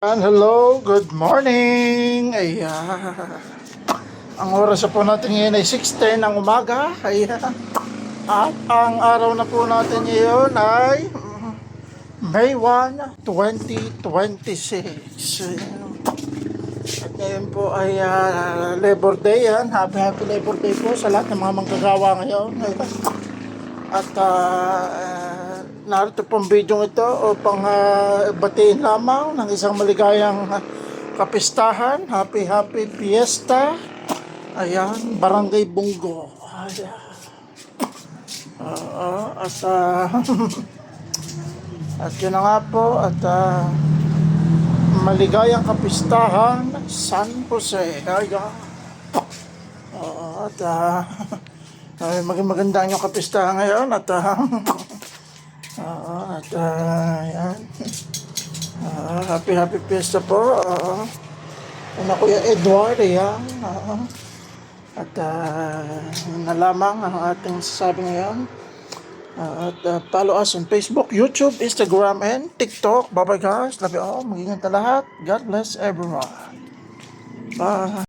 Hello, good morning. Ang oras na po natin ngayon ay 6:10 ng umaga. At ang araw na po natin ngayon ay May 1, 2026. At ngayon po ay Labor Day. Happy Labor Day po sa lahat ng mga manggagawa ngayon. At narito pong video ito upang batiin lamang ng isang maligayang kapistahan. Happy Fiesta. Ayan, Barangay Bungo. Ayan. At at yun na nga po. At maligayang kapistahan San Jose. Ayan. At maging maganda ang inyong kapistahan ngayon. At ayan. Happy Fiesta po. Ano Kuya Edward, ayan. At na lamang ang ating sasabi ngayon. At follow us on Facebook, YouTube, Instagram, and TikTok. Bye bye guys. Love you all. Mag-ingat na lahat. God bless everyone. Bye.